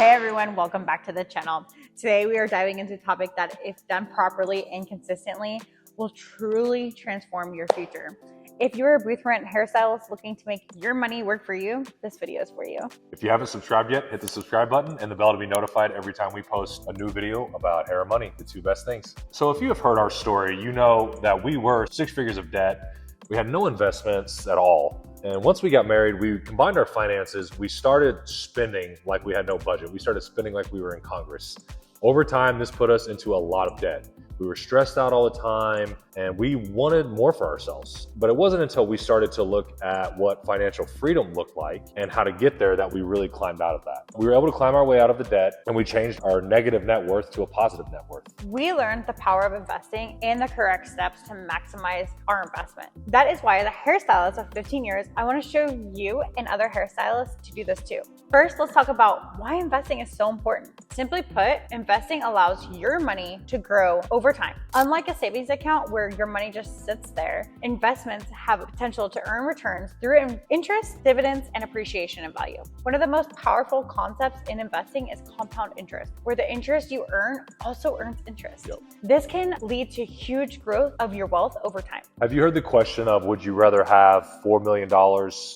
Hey everyone, welcome back to the channel. Today we are diving into a topic that, if done properly and consistently, will truly transform your future. If you're a booth rent hairstylist looking to make your money work for you, this video is for you. If you haven't subscribed yet, hit the subscribe button and the bell to be notified every time we post a new video about hair and money, the two best things. So if you have heard our story, you know that we were 6 figures of debt. We had no investments at all. And once we got married, we combined our finances. We started spending like we had no budget. We started spending like we were in Congress. Over time, this put us into a lot of debt. We were stressed out all the time and we wanted more for ourselves. But it wasn't until we started to look at what financial freedom looked like and how to get there that we really climbed out of that. We were able to climb our way out of the debt and we changed our negative net worth to a positive net worth. We learned the power of investing and the correct steps to maximize our investment. That is why, as a hairstylist of 15 years, I want to show you and other hairstylists to do this too. First, let's talk about why investing is so important. Simply put, investing allows your money to grow over time. Unlike a savings account where your money just sits there, investments have a potential to earn returns through interest, dividends, and appreciation in value. One of the most powerful concepts in investing is compound interest, where the interest you earn also earns interest. Yep. This can lead to huge growth of your wealth over time. Have you heard the question of, would you rather have $4 million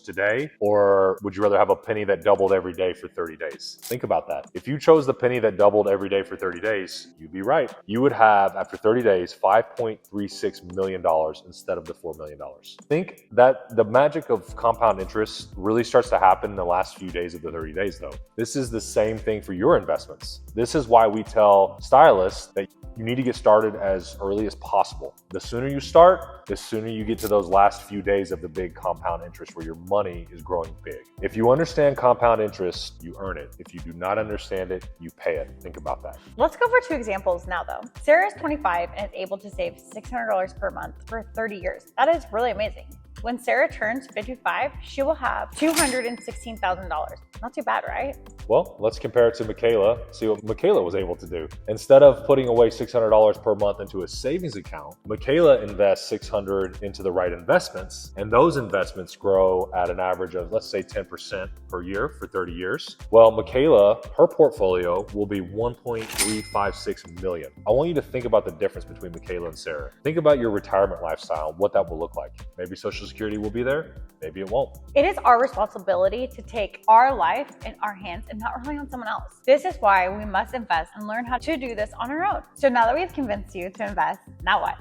today, or would you rather have a penny that doubled every day for 30 days? Think about that. If you chose the penny that doubled every day for 30 days, you'd be right. You would have, after 30 days, $5.36 million instead of the $4 million. Think that the magic of compound interest really starts to happen in the last few days of the 30 days though. This is the same thing for your investments. This is why we tell stylists that you need to get started as early as possible. The sooner you start, the sooner you get to those last few days of the big compound interest where your money is growing big. If you understand compound interest, you earn it. If you do not understand it, you pay it. Think about that. Let's go for 2 examples now though. Sarah is 25 and is able to save $600 per month for 30 years. That is really amazing. When Sarah turns 55, she will have $216,000. Not too bad, right? Well, let's compare it to Michaela, see what Michaela was able to do. Instead of putting away $600 per month into a savings account, Michaela invests $600 into the right investments, and those investments grow at an average of, let's say, 10% per year for 30 years. Well, Michaela, her portfolio will be $1.356 million. I want you to think about the difference between Michaela and Sarah. Think about your retirement lifestyle, what that will look like. Maybe Social Security will be there, maybe it won't. It is our responsibility to take our life in our hands and not rely on someone else. This is why we must invest and learn how to do this on our own. So now that we've convinced you to invest, now what?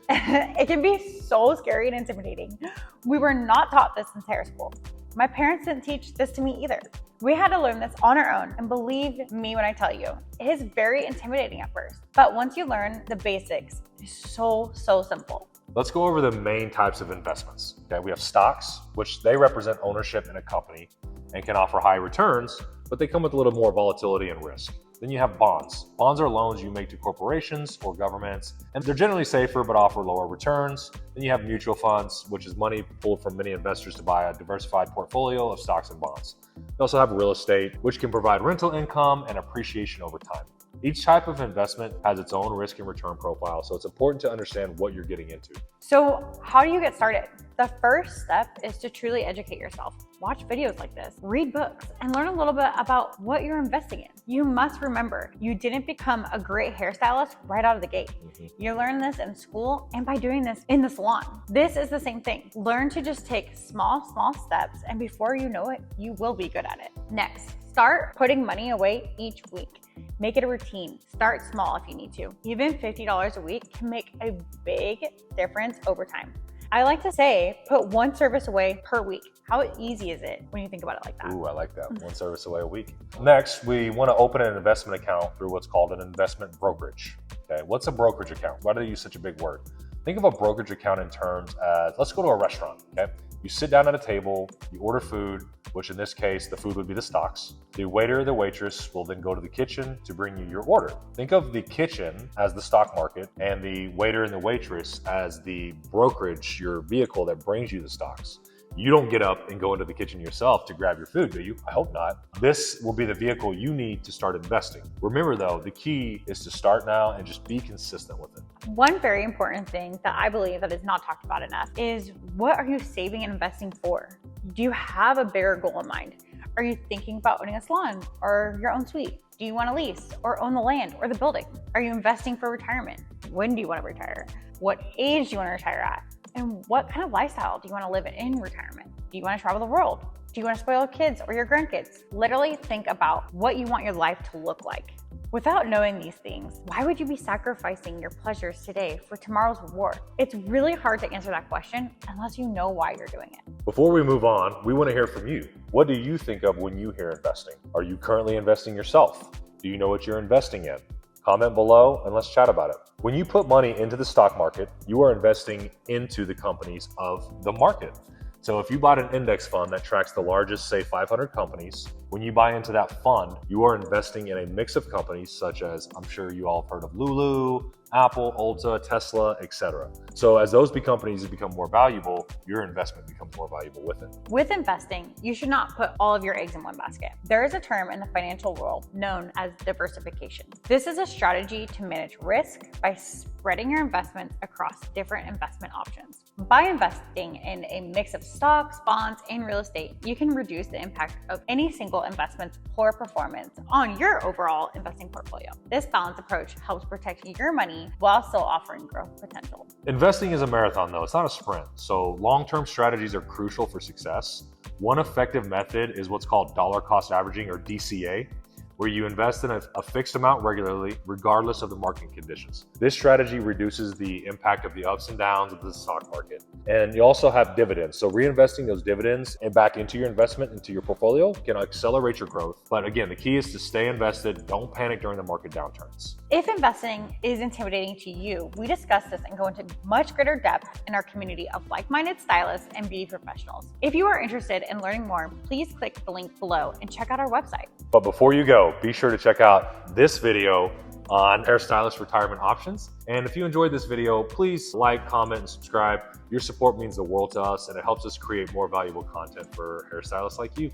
It can be so scary and intimidating. We were not taught this in hair school. My parents didn't teach this to me either. We had to learn this on our own, and believe me when I tell you, it is very intimidating at first. But once you learn the basics, it's so simple. Let's go over the main types of investments. Okay, we have stocks, which they represent ownership in a company and can offer high returns, but they come with a little more volatility and risk. Then you have bonds. Bonds are loans you make to corporations or governments, and they're generally safer but offer lower returns. Then you have mutual funds, which is money pulled from many investors to buy a diversified portfolio of stocks and bonds. You also have real estate, which can provide rental income and appreciation over time. Each type of investment has its own risk and return profile, so it's important to understand what you're getting into. So how do you get started? The first step is to truly educate yourself. Watch videos like this, read books, and learn a little bit about what you're investing in. You must remember, you didn't become a great hairstylist right out of the gate. You learned this in school and by doing this in the salon. This is the same thing. Learn to just take small steps, and before you know it, you will be good at it. Next, start putting money away each week. Make it a routine. Start small if you need to. Even $50 a week can make a big difference over time. I like to say, put one service away per week. How easy is it when you think about it like that? Ooh, I like that. One service away a week. Next, we want to open an investment account through what's called an investment brokerage. Okay, what's a brokerage account? Why do they use such a big word? Think of a brokerage account in terms as, let's go to a restaurant, okay? You sit down at a table, you order food, which in this case, the food would be the stocks. The waiter or the waitress will then go to the kitchen to bring you your order. Think of the kitchen as the stock market and the waiter and the waitress as the brokerage, your vehicle that brings you the stocks. You don't get up and go into the kitchen yourself to grab your food, do you? I hope not. This will be the vehicle you need to start investing. Remember though, the key is to start now and just be consistent with it. One very important thing that I believe that is not talked about enough is, what are you saving and investing for? Do you have a bigger goal in mind? Are you thinking about owning a salon or your own suite? Do you want to lease or own the land or the building? Are you investing for retirement? When do you want to retire? What age do you want to retire at? And what kind of lifestyle do you want to live in retirement? Do you want to travel the world? Do you want to spoil your kids or your grandkids? Literally think about what you want your life to look like. Without knowing these things, why would you be sacrificing your pleasures today for tomorrow's reward? It's really hard to answer that question unless you know why you're doing it. Before we move on, we want to hear from you. What do you think of when you hear investing? Are you currently investing yourself? Do you know what you're investing in? Comment below and let's chat about it. When you put money into the stock market, you are investing into the companies of the market. So if you bought an index fund that tracks the largest, say 500 companies, when you buy into that fund, you are investing in a mix of companies such as, I'm sure you all have heard of Lulu, Apple, Ulta, Tesla, etc. So as those companies become more valuable, your investment becomes more valuable with it. With investing, you should not put all of your eggs in one basket. There is a term in the financial world known as diversification. This is a strategy to manage risk by spreading your investments across different investment options. By investing in a mix of stocks, bonds, and real estate, you can reduce the impact of any single investment's poor performance on your overall investing portfolio. This balanced approach helps protect your money while still offering growth potential. Investing is a marathon though, it's not a sprint. So long-term strategies are crucial for success. One effective method is what's called dollar cost averaging, or DCA, where you invest in a fixed amount regularly, regardless of the market conditions. This strategy reduces the impact of the ups and downs of the stock market. And you also have dividends. So reinvesting those dividends and back into your investment, into your portfolio, can accelerate your growth. But again, the key is to stay invested. Don't panic during the market downturns. If investing is intimidating to you, we discuss this and go into much greater depth in our community of like-minded stylists and beauty professionals. If you are interested in learning more, please click the link below and check out our website. But before you go, be sure to check out this video on hairstylist retirement options. And if you enjoyed this video, please like, comment, and subscribe. Your support means the world to us, and it helps us create more valuable content for hairstylists like you.